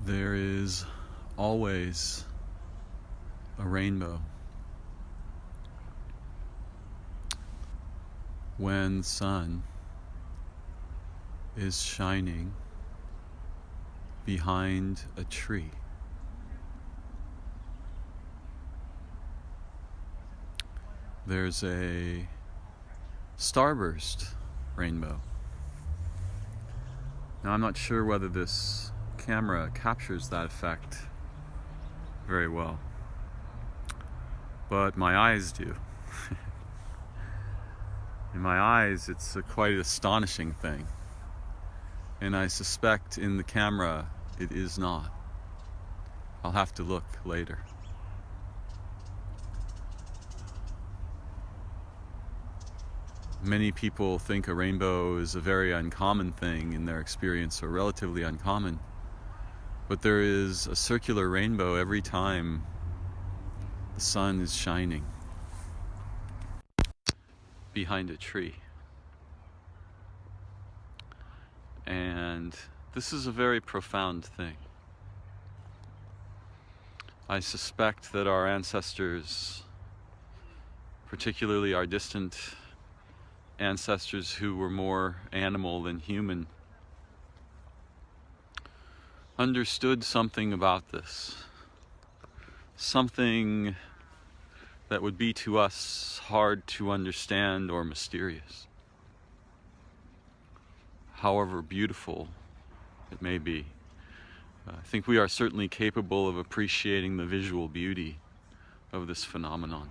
There is always a rainbow when the sun is shining behind a tree. There's a starburst rainbow. Now, I'm not sure whether this camera captures that effect very well, but my eyes do. In my eyes, it's a quite astonishing thing, and I suspect in the camera it is not. I'll have to look later. Many people think a rainbow is a very uncommon thing in their experience, or relatively uncommon. But there is a circular rainbow every time the sun is shining behind a tree. And this is a very profound thing. I suspect that our ancestors, particularly our distant ancestors who were more animal than human, understood something about this, something that would be to us hard to understand or mysterious, however beautiful it may be. I think we are certainly capable of appreciating the visual beauty of this phenomenon.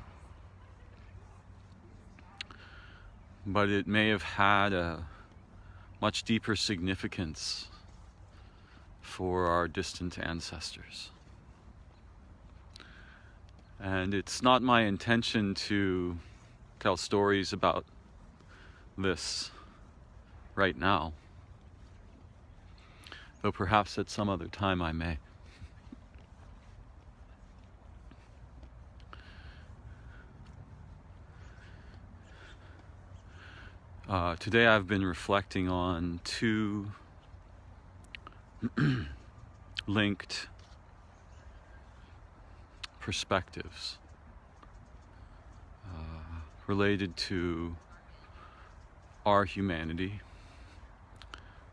But it may have had a much deeper significance for our distant ancestors. And it's not my intention to tell stories about this right now, though perhaps at some other time I may. Today I've been reflecting on two linked perspectives related to our humanity,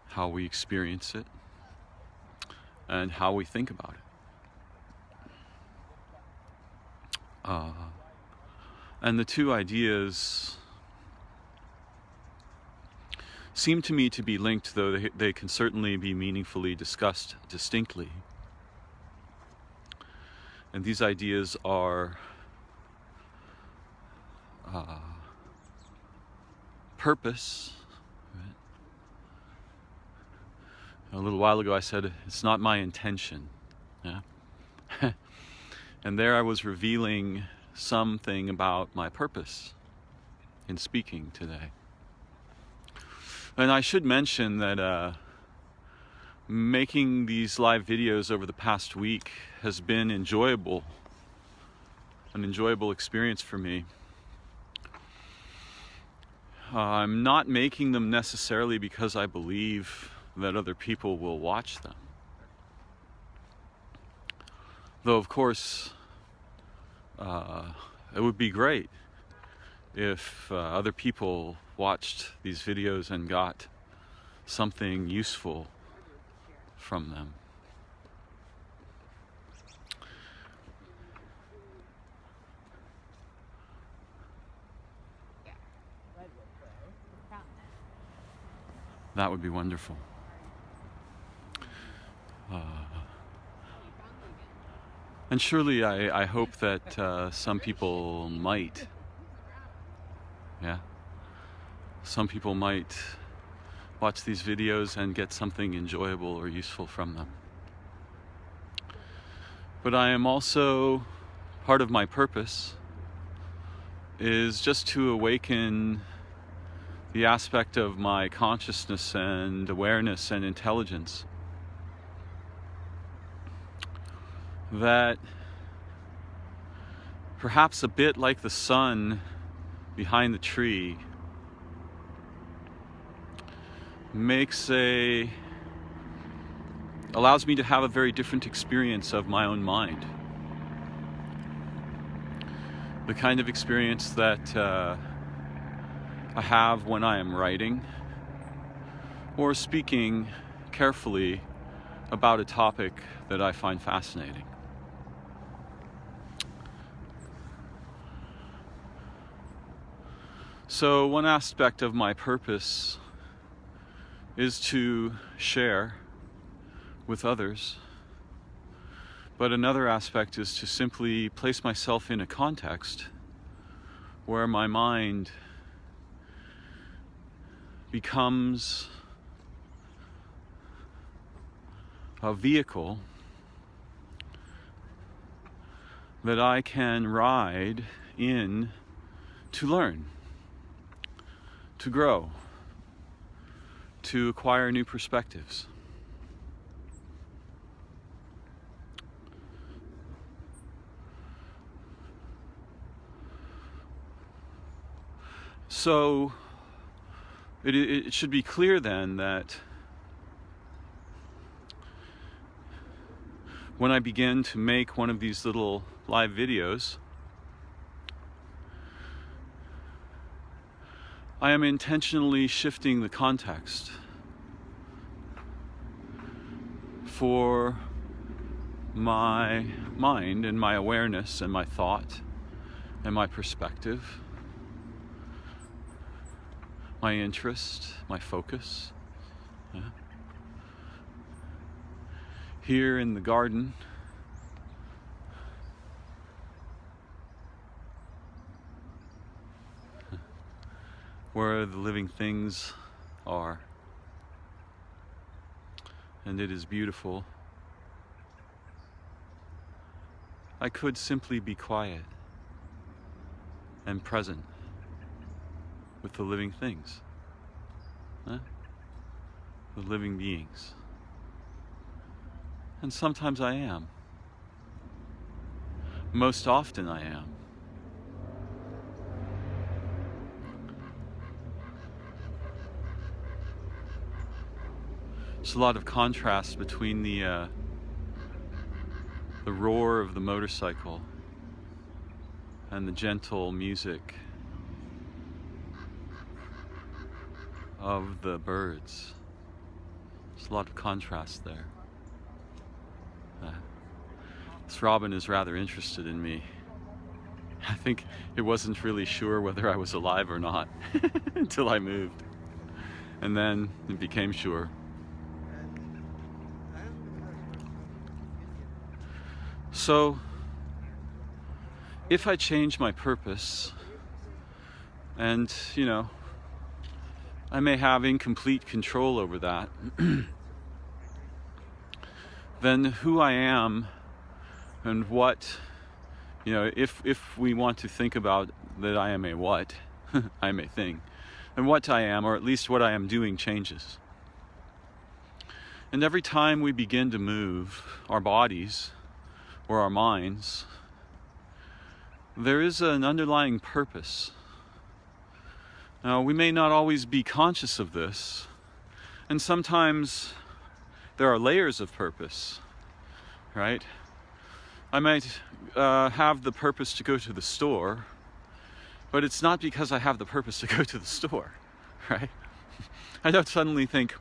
how we experience it, and how we think about it. And the two ideas seem to me to be linked, though they can certainly be meaningfully discussed distinctly. And these ideas are purpose. Right? A little while ago I said, it's not my intention. Yeah? And there I was revealing something about my purpose in speaking today. And I should mention that making these live videos over the past week has been an enjoyable experience for me. I'm not making them necessarily because I believe that other people will watch them. Though, of course, it would be great if other people watched these videos and got something useful from them. That would be wonderful. And surely I hope that some people might. Yeah. Some people might watch these videos and get something enjoyable or useful from them. But I am also, part of my purpose is just to awaken the aspect of my consciousness and awareness and intelligence that perhaps a bit like the sun behind the tree makes a allows me to have a very different experience of my own mind. The kind of experience that I have when I am writing or speaking carefully about a topic that I find fascinating. So one aspect of my purpose is to share with others, but another aspect is to simply place myself in a context where my mind becomes a vehicle that I can ride in to learn, to grow, to acquire new perspectives. So it should be clear then that when I begin to make one of these little live videos, I am intentionally shifting the context for my mind and my awareness and my thought and my perspective, my interest, my focus. Yeah. Here in the garden, where the living things are, and it is beautiful, I could simply be quiet and present with the living things, the living beings. And sometimes I am. Most often I am. There's a lot of contrast between the roar of the motorcycle and the gentle music of the birds. There's a lot of contrast there. This robin is rather interested in me. I think it wasn't really sure whether I was alive or not until I moved. And then it became sure. So, if I change my purpose, and, I may have incomplete control over that, then who I am and what, if we want to think about that I am a what, I am a thing, and what I am, or at least what I am doing, changes. And every time we begin to move our bodies or our minds, there is an underlying purpose. Now, we may not always be conscious of this, and sometimes there are layers of purpose, right? I might have the purpose to go to the store, but it's not because I have the purpose to go to the store, right? I don't suddenly think,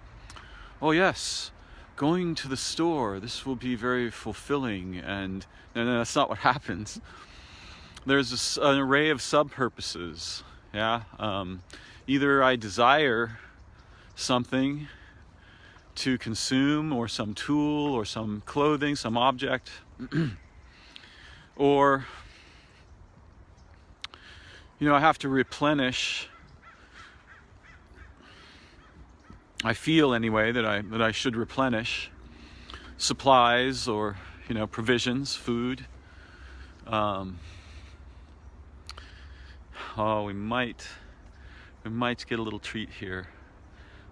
oh yes, going to the store, this will be very fulfilling, and no, that's not what happens. There's an array of sub-purposes, yeah? Either I desire something to consume, or some tool, or some clothing, some object, or, I have to replenish. I feel anyway that I should replenish supplies or provisions, food. We might get a little treat here.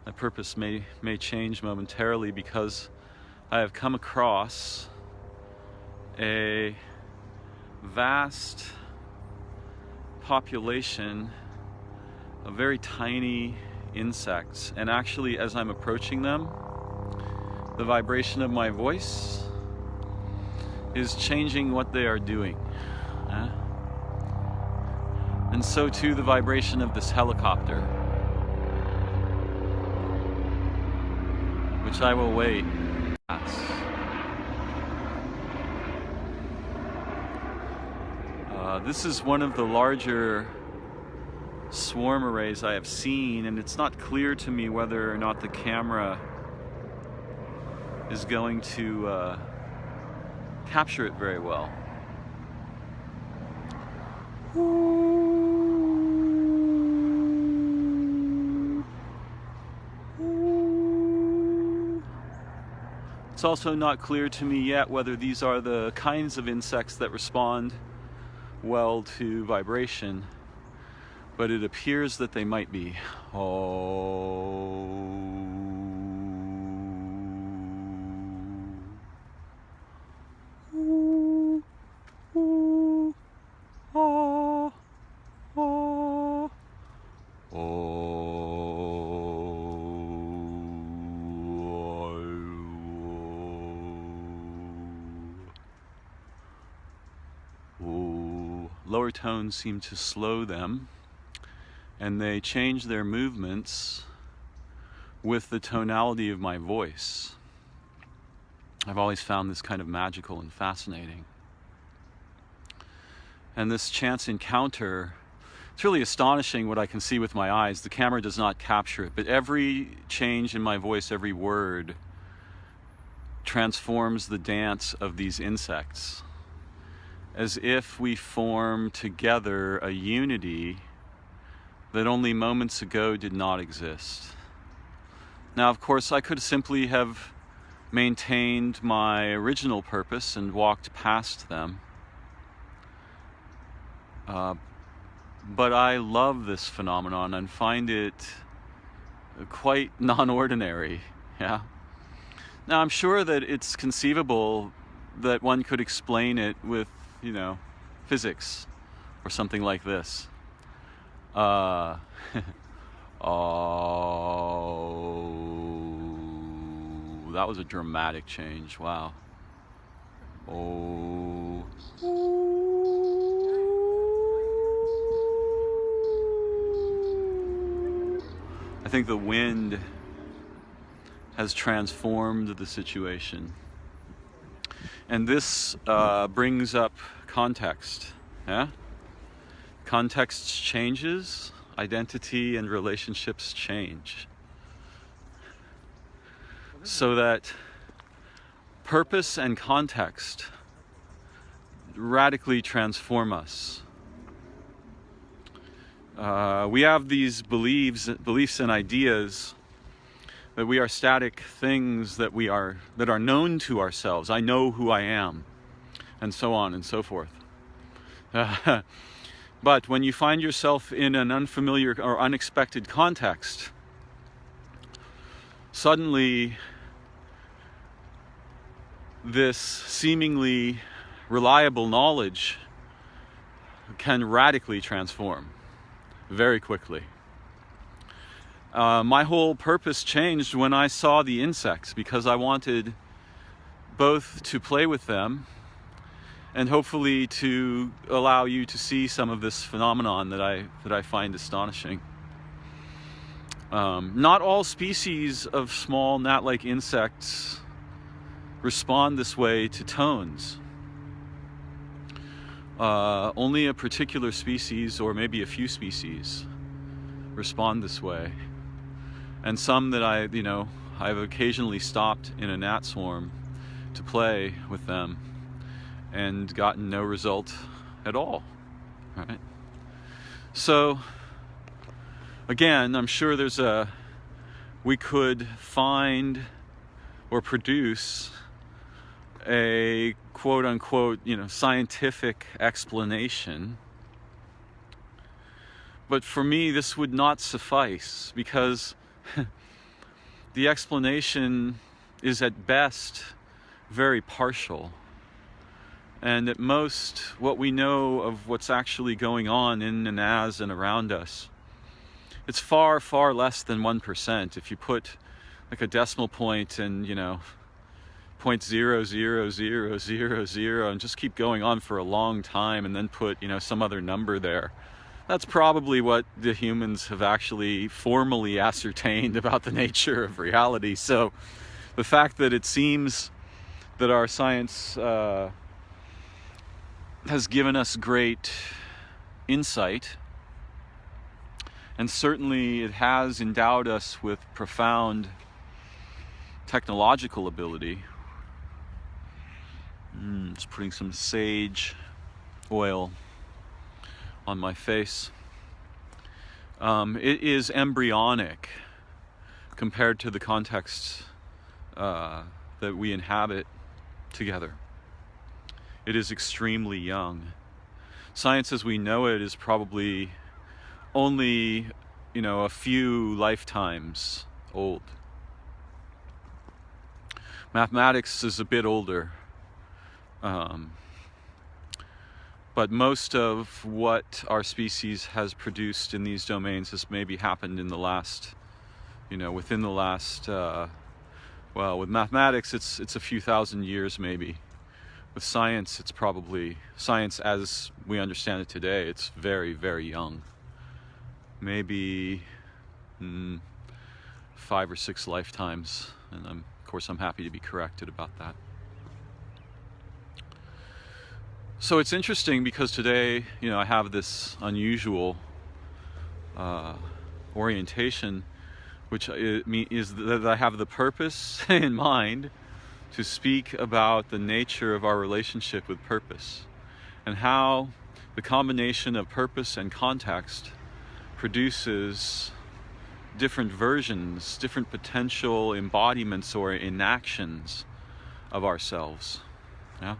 My purpose may change momentarily because I have come across a vast population of very tiny insects, and actually as I'm approaching them, the vibration of my voice is changing what they are doing. And so too the vibration of this helicopter, which I will wait. This is one of the larger swarm arrays I have seen, and it's not clear to me whether or not the camera is going to capture it very well. It's also not clear to me yet whether these are the kinds of insects that respond well to vibration, but it appears that they might be. Lower tones seem to slow them, and they change their movements with the tonality of my voice. I've always found this kind of magical and fascinating. And this chance encounter, it's really astonishing what I can see with my eyes. The camera does not capture it, but every change in my voice, every word, transforms the dance of these insects, as if we form together a unity that only moments ago did not exist. Now, of course, I could simply have maintained my original purpose and walked past them. But I love this phenomenon and find it quite non-ordinary. Yeah. Now, I'm sure that it's conceivable that one could explain it with, physics or something like this. Oh, that was a dramatic change. Wow. Oh. I think the wind has transformed the situation. And this brings up context. Yeah? Context changes, identity and relationships change. So that purpose and context radically transform us. We have these beliefs and ideas that we are static things that are known to ourselves. I know who I am, and so on and so forth. But when you find yourself in an unfamiliar or unexpected context, suddenly this seemingly reliable knowledge can radically transform very quickly. My whole purpose changed when I saw the insects, because I wanted both to play with them and hopefully to allow you to see some of this phenomenon that I find astonishing. Not all species of small gnat-like insects respond this way to tones. Only a particular species, or maybe a few species, respond this way. And some that I've occasionally stopped in a gnat swarm to play with them and gotten no result at all, right? So, again, I'm sure we could find or produce a quote-unquote, scientific explanation. But for me, this would not suffice, because the explanation is at best very partial. And at most, what we know of what's actually going on in and as and around us, it's far, far less than 1%. If you put like a decimal point and, 0.00000 and just keep going on for a long time and then put, some other number there. That's probably what the humans have actually formally ascertained about the nature of reality. So the fact that it seems that our science has given us great insight, and certainly it has endowed us with profound technological ability. Just putting some sage oil on my face. It is embryonic compared to the context that we inhabit together. It is extremely young. Science as we know it is probably only, a few lifetimes old. Mathematics is a bit older. But most of what our species has produced in these domains has maybe happened in the last, within the last, with mathematics it's a few thousand years maybe. With science, it's probably, science as we understand it today, it's very, very young. Maybe 5 or 6 lifetimes, and of course I'm happy to be corrected about that. So it's interesting because today, I have this unusual orientation, which is that I have the purpose in mind to speak about the nature of our relationship with purpose and how the combination of purpose and context produces different versions, different potential embodiments or enactions of ourselves. Yeah.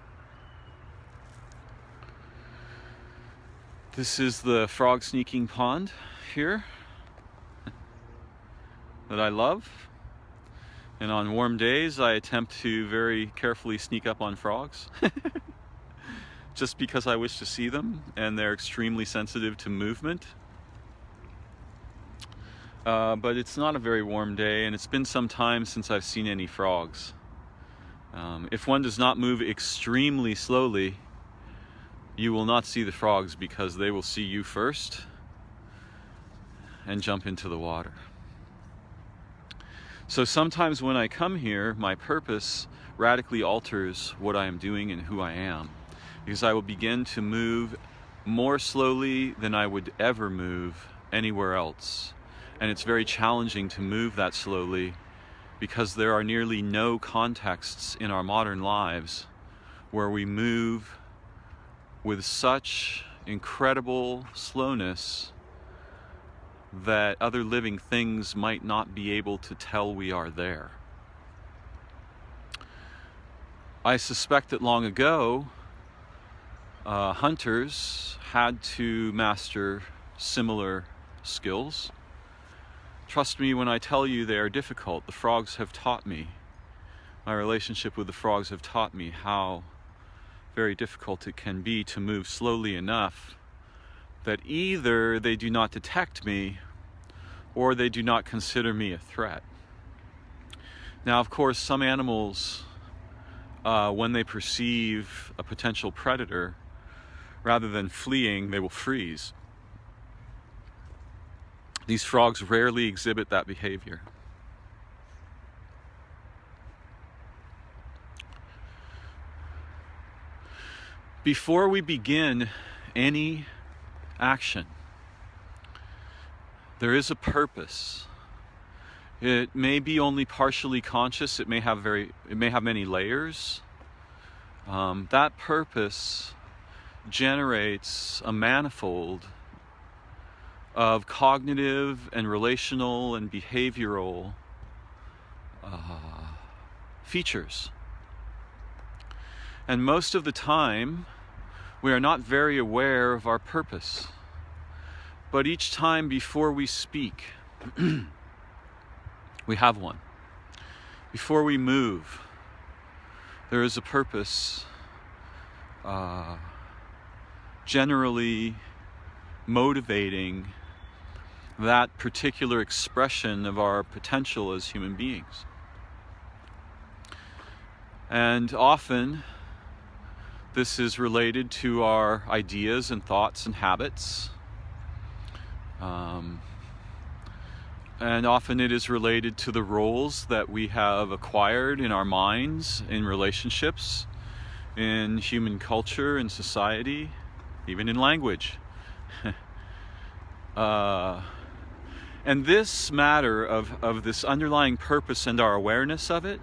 This is the frog sneaking pond here that I love. And on warm days, I attempt to very carefully sneak up on frogs just because I wish to see them, and they're extremely sensitive to movement. But it's not a very warm day, and it's been some time since I've seen any frogs. If one does not move extremely slowly, you will not see the frogs because they will see you first and jump into the water. So sometimes when I come here, my purpose radically alters what I am doing and who I am, because I will begin to move more slowly than I would ever move anywhere else. And it's very challenging to move that slowly because there are nearly no contexts in our modern lives where we move with such incredible slowness that other living things might not be able to tell we are there. I suspect that long ago, hunters had to master similar skills. Trust me when I tell you they are difficult. The frogs have taught me. My relationship with the frogs have taught me how very difficult it can be to move slowly enough that either they do not detect me or they do not consider me a threat. Now, of course, some animals, when they perceive a potential predator, rather than fleeing, they will freeze. These frogs rarely exhibit that behavior. Before we begin any action, there is a purpose. It may be only partially conscious. It may have many layers. That purpose generates a manifold of cognitive and relational and behavioral features. And most of the time, we are not very aware of our purpose. But each time before we speak, we have one. Before we move, there is a purpose, generally motivating that particular expression of our potential as human beings. And often this is related to our ideas and thoughts and habits. And often it is related to the roles that we have acquired in our minds, in relationships, in human culture, in society, even in language. And this matter of this underlying purpose and our awareness of it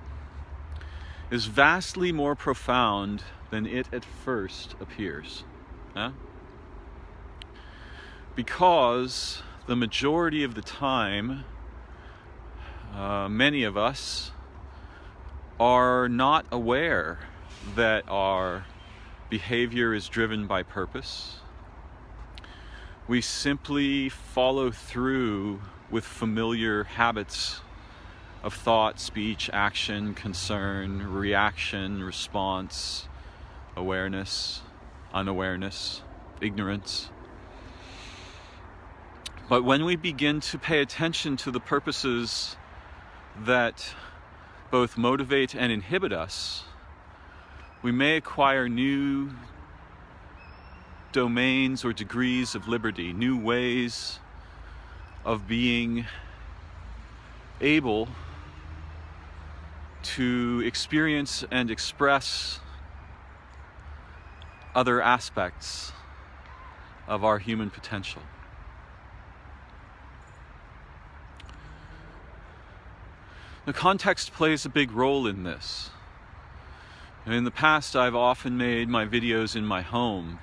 is vastly more profound than it at first appears. Because the majority of the time, many of us are not aware that our behavior is driven by purpose. We simply follow through with familiar habits of thought, speech, action, concern, reaction, response, awareness, unawareness, ignorance. But when we begin to pay attention to the purposes that both motivate and inhibit us, we may acquire new domains or degrees of liberty, new ways of being able to experience and express other aspects of our human potential. The context plays a big role in this. And in the past, I've often made my videos in my home,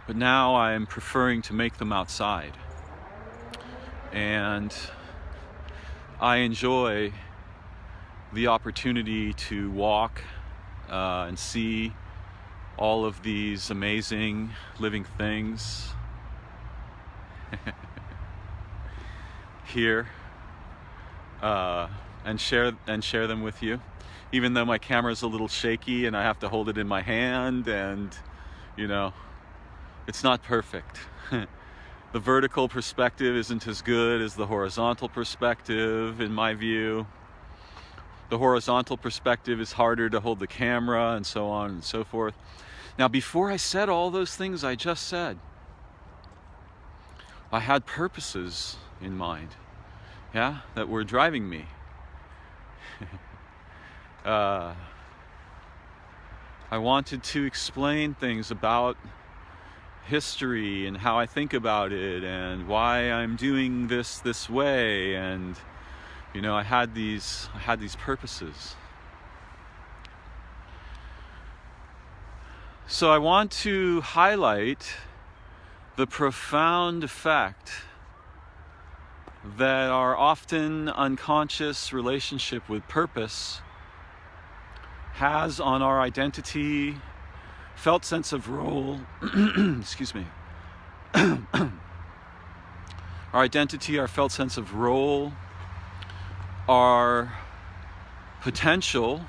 but now I'm preferring to make them outside. And I enjoy the opportunity to walk and see all of these amazing living things here. And share them with you, even though my camera's a little shaky and I have to hold it in my hand, and it's not perfect. The vertical perspective isn't as good as the horizontal perspective, in my view. The horizontal perspective is harder to hold the camera, and so on and so forth. Now, before I said all those things I just said, I had purposes in mind. That were driving me. I wanted to explain things about history and how I think about it and why I'm doing this way, and I had these purposes. So I want to highlight the profound effect that our often unconscious relationship with purpose has on our identity, felt sense of role, excuse me, our identity, our felt sense of role, our potential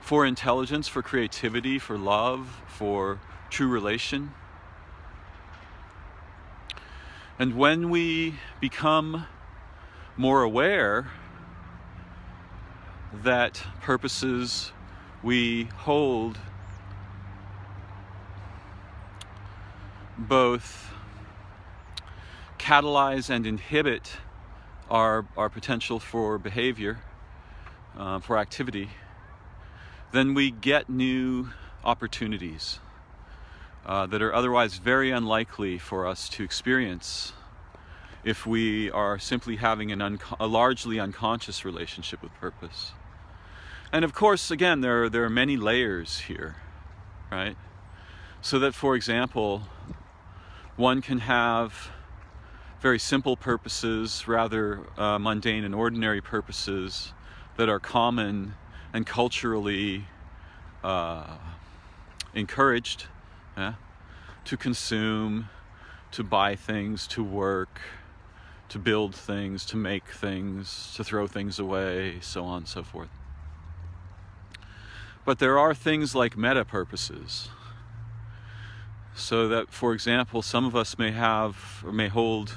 for intelligence, for creativity, for love, for true relation. And when we become more aware that purposes we hold both catalyze and inhibit our potential for behavior, for activity, then we get new opportunities that are otherwise very unlikely for us to experience if we are simply having a largely unconscious relationship with purpose. And of course, again, there are many layers here, right? So that, for example, one can have very simple purposes, rather mundane and ordinary purposes that are common and culturally encouraged. To consume, to buy things, to work, to build things, to make things, to throw things away, so on and so forth. But there are things like meta purposes. So that, for example, some of us may have or may hold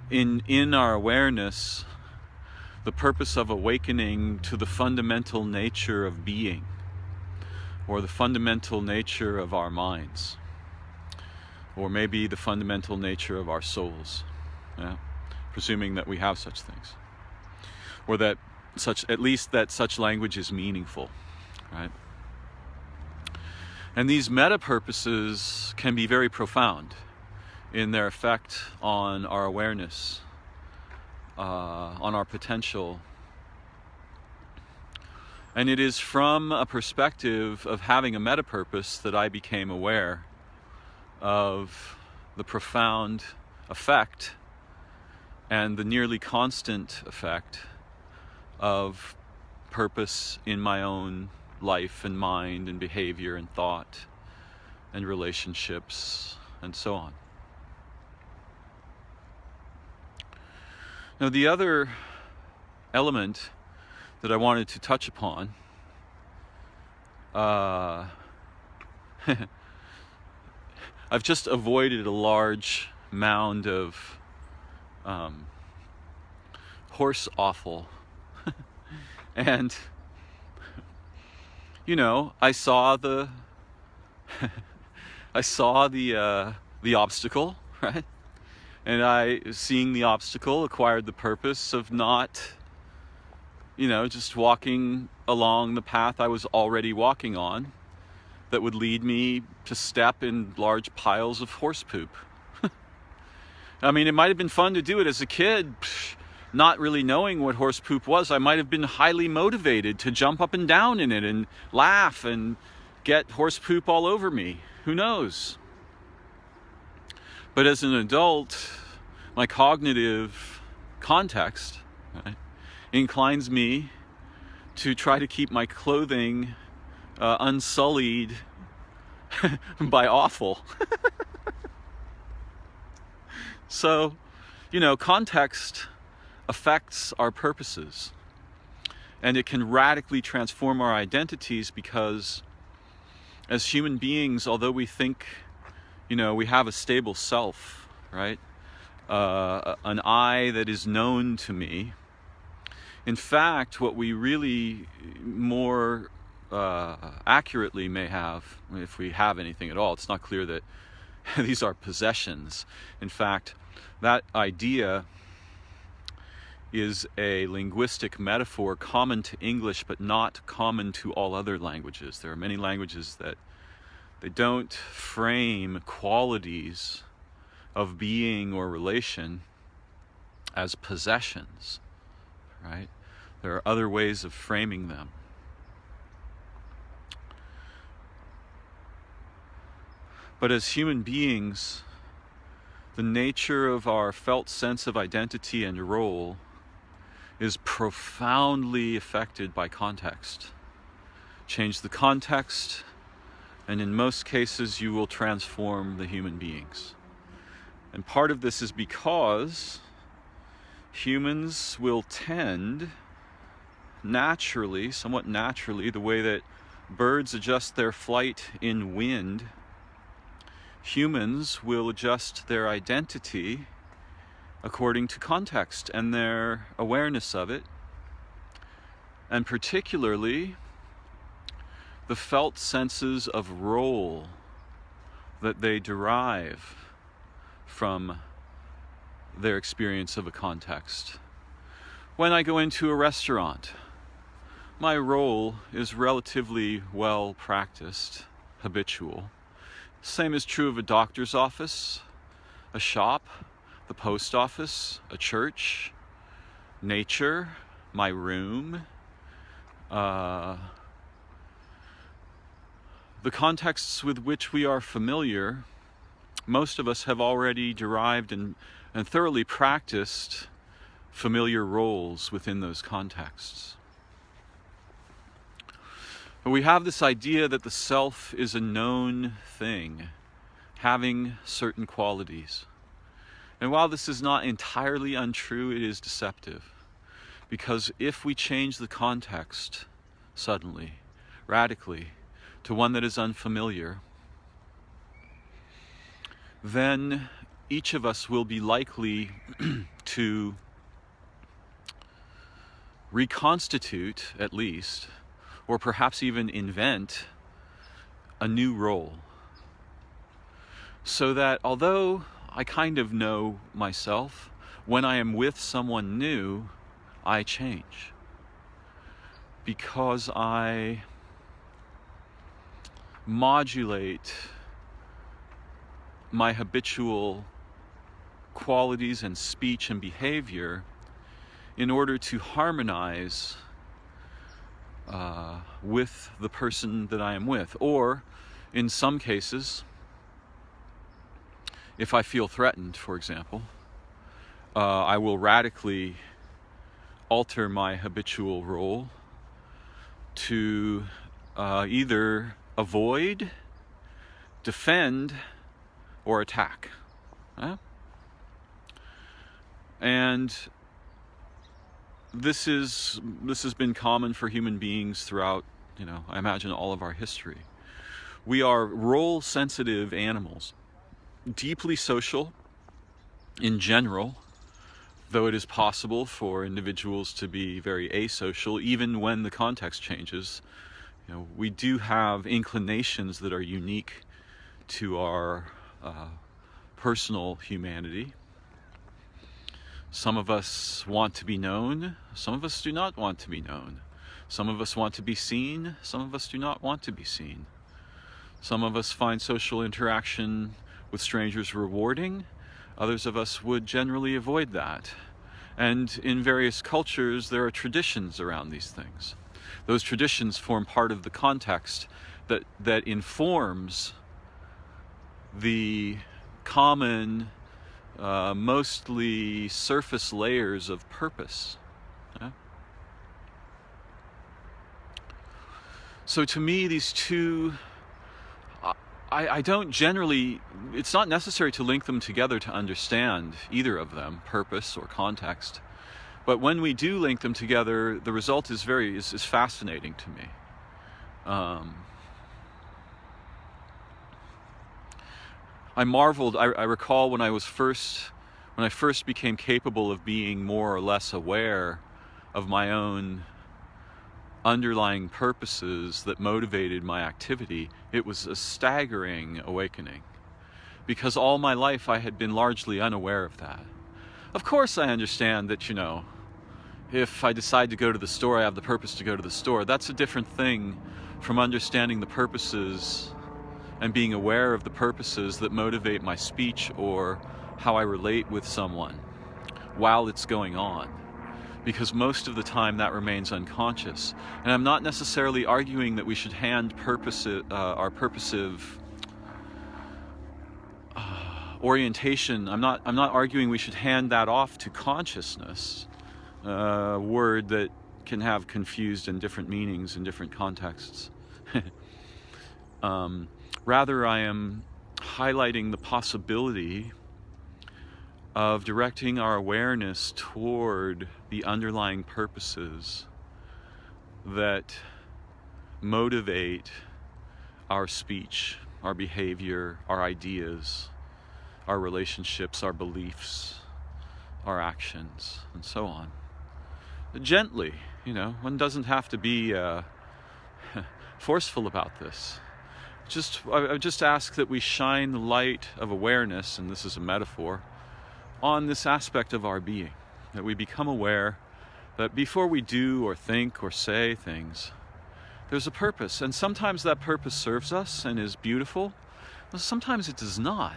in our awareness the purpose of awakening to the fundamental nature of being, or the fundamental nature of our minds, or maybe the fundamental nature of our souls, yeah? Presuming that we have such things, or that at least that such language is meaningful, right? And these meta purposes can be very profound in their effect on our awareness, on our potential. And it is from a perspective of having a meta purpose that I became aware of the profound effect and the nearly constant effect of purpose in my own life and mind and behavior and thought and relationships and so on. Now, the other element that I wanted to touch upon, I've just avoided a large mound of horse offal. And, you know, I saw the obstacle, right? And seeing the obstacle, acquired the purpose of not, just walking along the path I was already walking on that would lead me to step in large piles of horse poop. I mean, it might have been fun to do it as a kid, not really knowing what horse poop was. I might have been highly motivated to jump up and down in it and laugh and get horse poop all over me. Who knows? But as an adult, my cognitive context, right, inclines me to try to keep my clothing unsullied by offal. So, context affects our purposes, and it can radically transform our identities, because as human beings, although we think we have a stable self, right? An I that is known to me. In fact, what we really more accurately may have, if we have anything at all, it's not clear that these are possessions. In fact, that idea is a linguistic metaphor common to English, but not common to all other languages. There are many languages that they don't frame qualities of being or relation as possessions, right? There are other ways of framing them. But as human beings, the nature of our felt sense of identity and role is profoundly affected by context. Change the context, and in most cases you will transform the human beings. And part of this is because humans will tend naturally, somewhat naturally, the way that birds adjust their flight in wind, humans will adjust their identity according to context and their awareness of it, and particularly the felt senses of role that they derive from their experience of a context. When I go into a restaurant, my role is relatively well practiced, habitual. Same is true of a doctor's office, a shop, the post office, a church, nature, my room. The contexts with which we are familiar, most of us have already derived and thoroughly practiced familiar roles within those contexts. But we have this idea that the self is a known thing, having certain qualities. And while this is not entirely untrue, it is deceptive. Because if we change the context suddenly, radically, to one that is unfamiliar, then each of us will be likely to reconstitute, at least, or perhaps even invent a new role. So that although I kind of know myself, when I am with someone new, I change. Because I modulate my habitual qualities and speech and behavior in order to harmonize with the person that I am with. Or, in some cases, if I feel threatened, for example, I will radically alter my habitual role to either avoid, defend, or attack. And this has been common for human beings throughout, I imagine, all of our history. We are role-sensitive animals, deeply social in general, though it is possible for individuals to be very asocial, even when the context changes. We do have inclinations that are unique to our personal humanity. Some of us want to be known, some of us do not want to be known. Some of us want to be seen, some of us do not want to be seen. Some of us find social interaction with strangers rewarding, others of us would generally avoid that. And in various cultures, there are traditions around these things. Those traditions form part of the context that informs the common, mostly surface layers of purpose. So to me, these two, I don't generally, it's not necessary to link them together to understand either of them, purpose or context. But when we do link them together, the result is fascinating to me. I marveled, I recall when I first became capable of being more or less aware of my own underlying purposes that motivated my activity, it was a staggering awakening. Because all my life I had been largely unaware of that. Of course I understand that, if I decide to go to the store, I have the purpose to go to the store. That's a different thing from understanding the purposes and being aware of the purposes that motivate my speech or how I relate with someone while it's going on. Because most of the time that remains unconscious. And I'm not necessarily arguing that we should hand our purposive orientation, I'm not arguing we should hand that off to consciousness, a word that can have confused and different meanings in different contexts. Rather, I am highlighting the possibility of directing our awareness toward the underlying purposes that motivate our speech, our behavior, our ideas, our relationships, our beliefs, our actions, and so on. Gently, one doesn't have to be forceful about this. I just ask that we shine the light of awareness, and this is a metaphor, on this aspect of our being, that we become aware that before we do or think or say things, there's a purpose, and sometimes that purpose serves us and is beautiful, but sometimes it does not.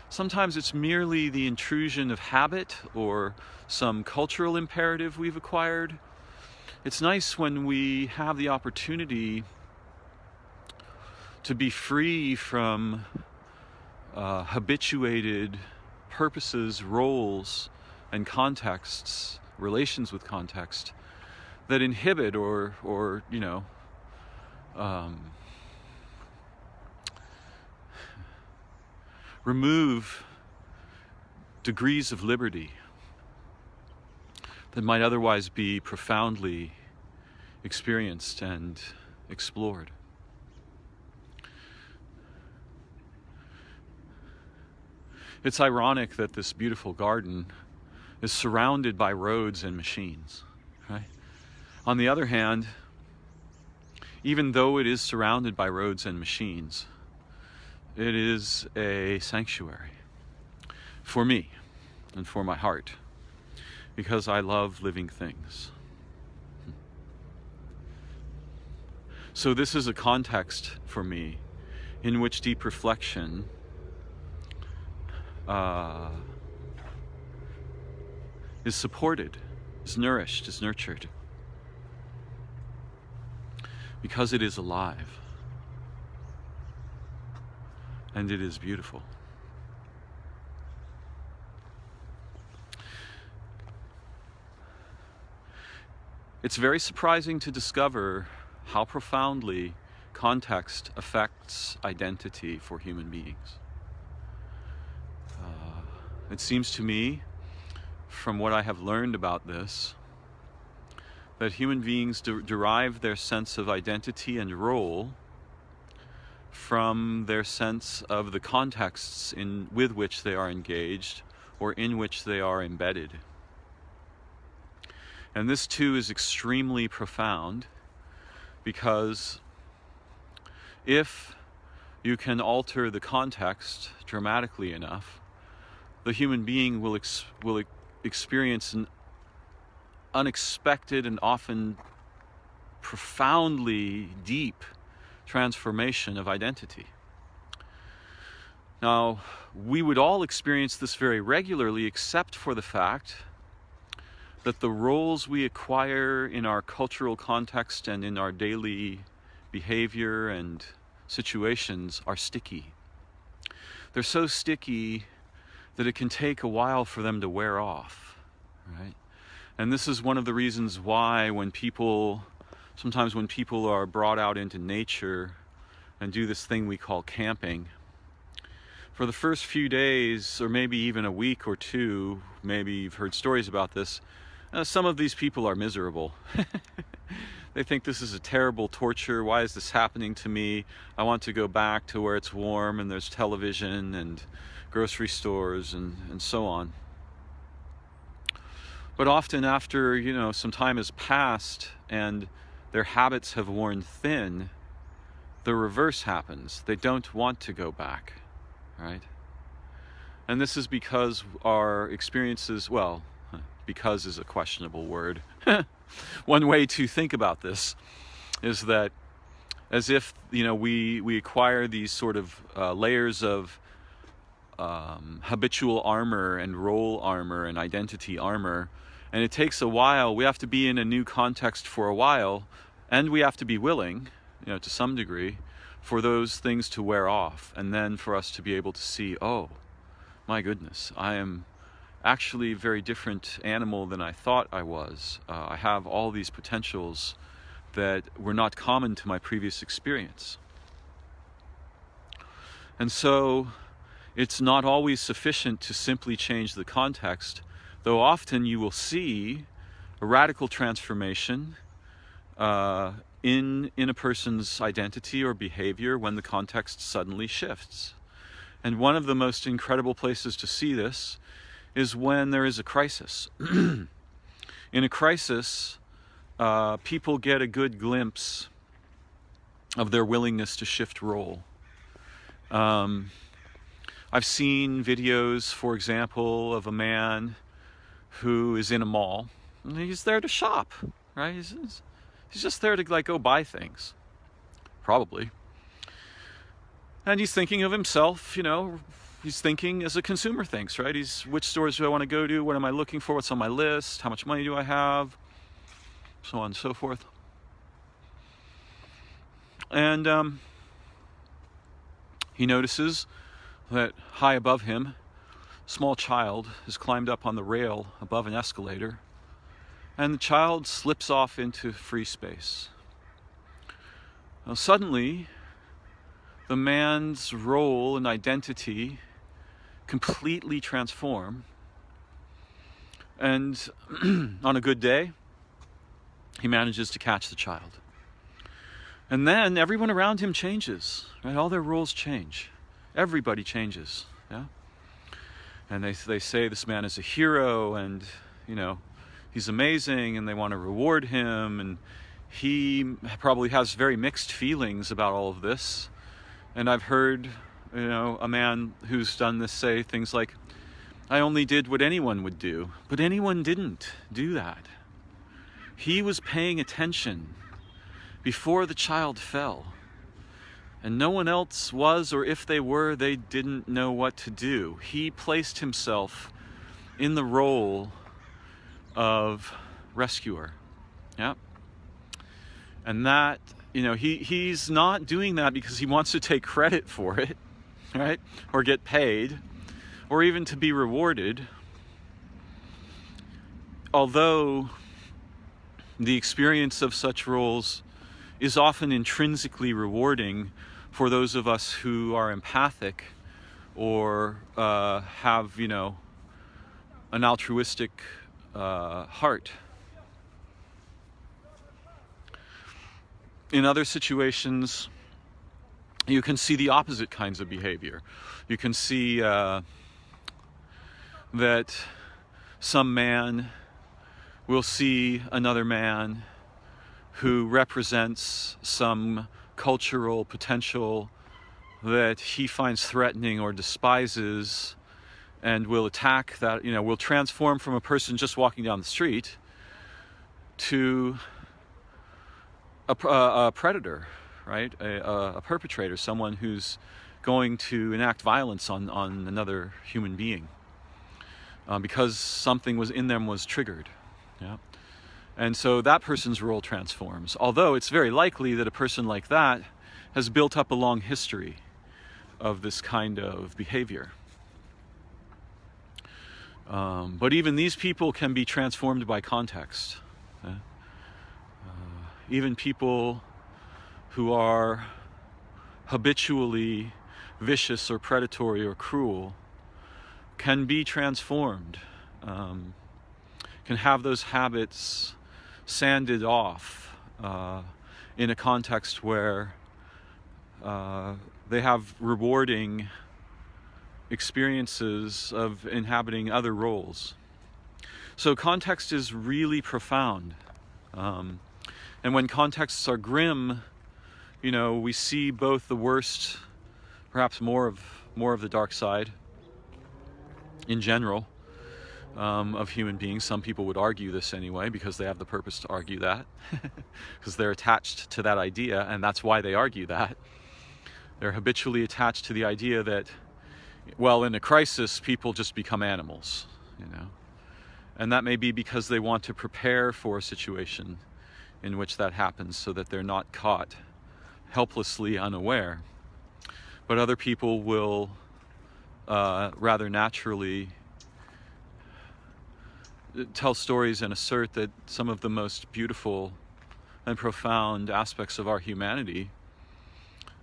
Sometimes it's merely the intrusion of habit or some cultural imperative we've acquired. It's nice when we have the opportunity to be free from habituated purposes, roles, and contexts, relations with context, that inhibit or remove degrees of liberty that might otherwise be profoundly experienced and explored. It's ironic that this beautiful garden is surrounded by roads and machines, right? On the other hand, even though it is surrounded by roads and machines, it is a sanctuary for me and for my heart, because I love living things. So this is a context for me in which deep reflection is supported, is nourished, is nurtured, because it is alive and it is beautiful. It's very surprising to discover how profoundly context affects identity for human beings. It seems to me, from what I have learned about this, that human beings derive their sense of identity and role from their sense of the contexts with which they are engaged or in which they are embedded. And this too is extremely profound, because if you can alter the context dramatically enough, the human being will experience an unexpected and often profoundly deep transformation of identity. Now, we would all experience this very regularly, except for the fact that the roles we acquire in our cultural context and in our daily behavior and situations are sticky. They're so sticky that it can take a while for them to wear off, right? And this is one of the reasons why sometimes when people are brought out into nature and do this thing we call camping, for the first few days, or maybe even a week or two, maybe you've heard stories about this, some of these people are miserable. They think this is a terrible torture. Why is this happening to me? I want to go back to where it's warm and there's television and grocery stores and so on. But often after, some time has passed and their habits have worn thin, the reverse happens. They don't want to go back, right? And this is because our experiences, because is a questionable word. One way to think about this is that as if, we acquire these sort of layers of habitual armor and role armor and identity armor, and it takes a while. We have to be in a new context for a while, and we have to be willing, to some degree, for those things to wear off, and then for us to be able to see, oh, my goodness, I am actually a very different animal than I thought I was. I have all these potentials that were not common to my previous experience. And so it's not always sufficient to simply change the context, though often you will see a radical transformation in a person's identity or behavior when the context suddenly shifts. And one of the most incredible places to see this is when there is a crisis. In a crisis, people get a good glimpse of their willingness to shift role. I've seen videos, for example, of a man who is in a mall, and he's there to shop, right? He's just there to go buy things, probably. And he's thinking of himself, he's thinking as a consumer thinks, right? Which stores do I want to go to? What am I looking for? What's on my list? How much money do I have? So on and so forth. And he notices that high above him, a small child has climbed up on the rail above an escalator, and the child slips off into free space. Now, suddenly, the man's role and identity completely transform, and on a good day, he manages to catch the child. And then everyone around him changes, right? All their roles change. Everybody changes, yeah? And they say this man is a hero, and, he's amazing and they want to reward him, and he probably has very mixed feelings about all of this. And I've heard, a man who's done this say things like, I only did what anyone would do. But anyone didn't do that. He was paying attention before the child fell. And no one else was, or if they were, they didn't know what to do. He placed himself in the role of rescuer. Yeah. And that, he's not doing that because he wants to take credit for it, right? Or get paid, or even to be rewarded. Although the experience of such roles is often intrinsically rewarding for those of us who are empathic or have, an altruistic heart. In other situations, you can see the opposite kinds of behavior. You can see that some man will see another man who represents some cultural potential that he finds threatening or despises, and will attack that, will transform from a person just walking down the street to a predator, right? A perpetrator, someone who's going to enact violence on another human being because something in them was triggered. Yeah. And so that person's role transforms. Although it's very likely that a person like that has built up a long history of this kind of behavior. But even these people can be transformed by context. Even people who are habitually vicious or predatory or cruel can be transformed, can have those habits sanded off in a context where they have rewarding experiences of inhabiting other roles. So context is really profound. And when contexts are grim, we see both the worst, perhaps more of the dark side in general of human beings. Some people would argue this anyway because they have the purpose to argue that because they're attached to that idea, and that's why they argue that. They're habitually attached to the idea that, well, in a crisis, people just become animals, and that may be because they want to prepare for a situation in which that happens so that they're not caught helplessly unaware. But other people will rather naturally tell stories and assert that some of the most beautiful and profound aspects of our humanity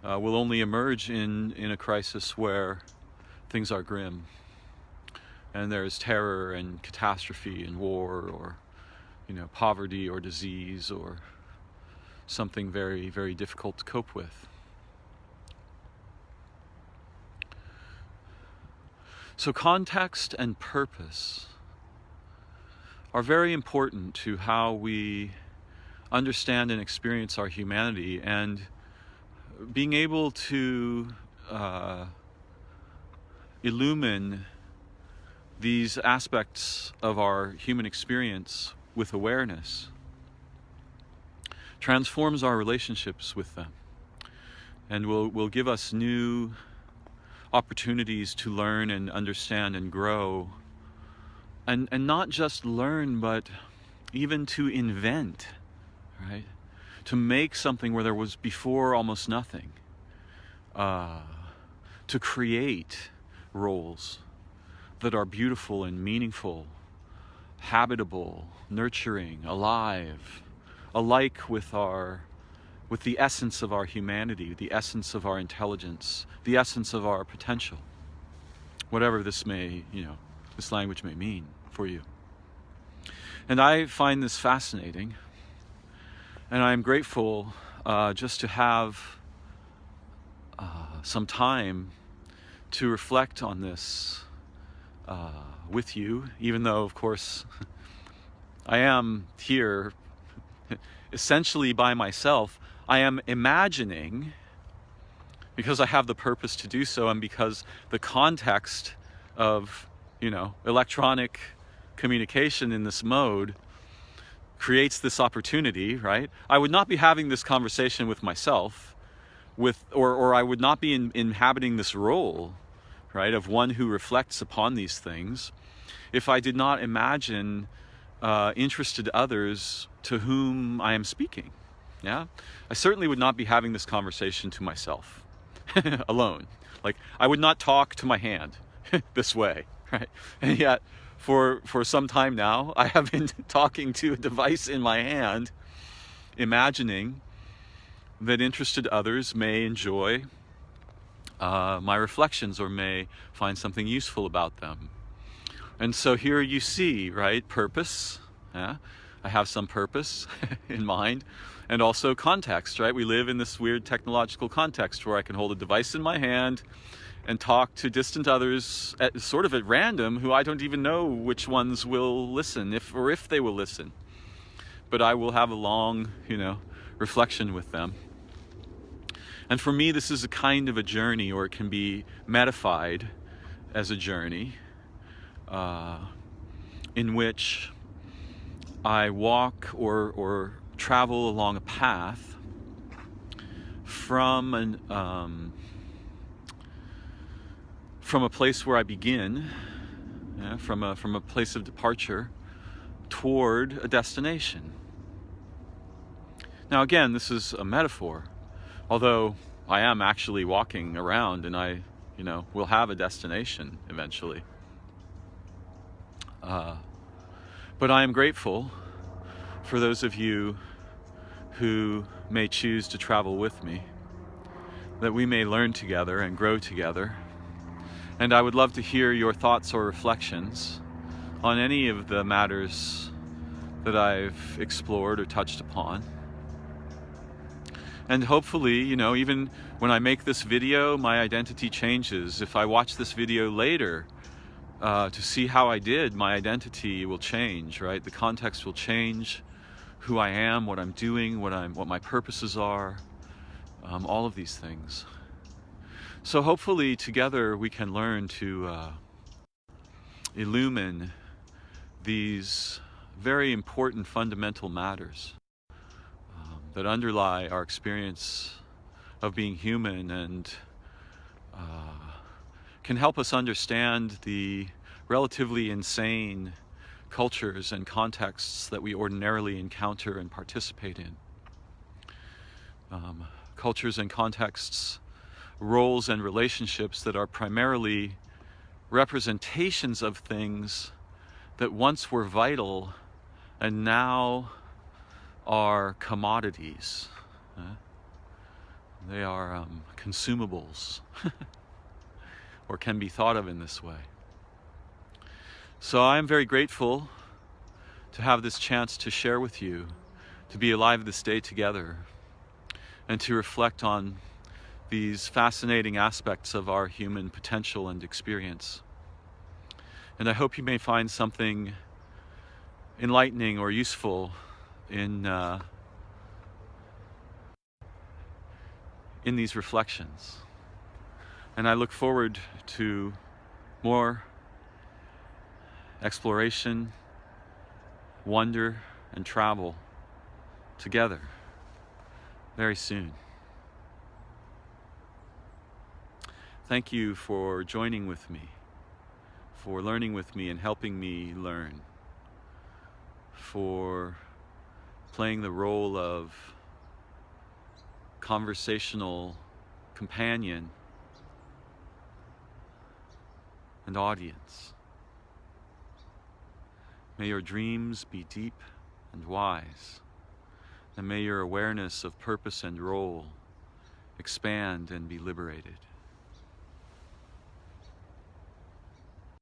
will only emerge in a crisis where things are grim and there's terror and catastrophe and war, or poverty or disease or something very, very difficult to cope with. So context and purpose are very important to how we understand and experience our humanity, and being able to illumine these aspects of our human experience with awareness transforms our relationships with them, and will give us new opportunities to learn and understand and grow, and not just learn, but even to invent, right? To make something where there was before almost nothing, to create roles that are beautiful and meaningful, habitable, nurturing, alive, alike with the essence of our humanity, the essence of our intelligence, the essence of our potential, whatever this language may mean for you. And I find this fascinating, and I'm grateful just to have some time to reflect on this with you, even though, of course, I am here essentially by myself. I am imagining, because I have the purpose to do so, and because the context of, electronic communication in this mode creates this opportunity, right? I would not be having this conversation with myself, or I would not be inhabiting this role, right, of one who reflects upon these things, if I did not imagine interested others to whom I am speaking. Yeah, I certainly would not be having this conversation to myself alone. Like, I would not talk to my hand this way, right? And yet, for some time now, I have been talking to a device in my hand, imagining that interested others may enjoy my reflections or may find something useful about them. And so here you see, right, purpose. Yeah? I have some purpose in mind, and also context, right? We live in this weird technological context where I can hold a device in my hand and talk to distant others sort of at random, who I don't even know which ones will listen, if they will listen. But I will have a long, reflection with them. And for me, this is a kind of a journey, or it can be metaphorified as a journey, in which I walk or travel along a path from a place where I begin, from a place of departure toward a destination. Now again, this is a metaphor, although I am actually walking around, and I, will have a destination eventually. But I am grateful for those of you who may choose to travel with me, that we may learn together and grow together. And I would love to hear your thoughts or reflections on any of the matters that I've explored or touched upon. And hopefully, even when I make this video, my identity changes. If I watch this video later, to see how I did, my identity will change, right? The context will change, who I am, what I'm doing, what my purposes are, all of these things. So hopefully together we can learn to illumine these very important fundamental matters that underlie our experience of being human, and can help us understand the relatively insane cultures and contexts that we ordinarily encounter and participate in. Cultures and contexts, roles and relationships that are primarily representations of things that once were vital and now are commodities. They are consumables, or can be thought of in this way. So I am very grateful to have this chance to share with you, to be alive this day together, and to reflect on these fascinating aspects of our human potential and experience. And I hope you may find something enlightening or useful in these reflections. And I look forward to more exploration, wonder, and travel together very soon. Thank you for joining with me, for learning with me and helping me learn, for playing the role of conversational companion and audience. May your dreams be deep and wise, and may your awareness of purpose and role expand and be liberated.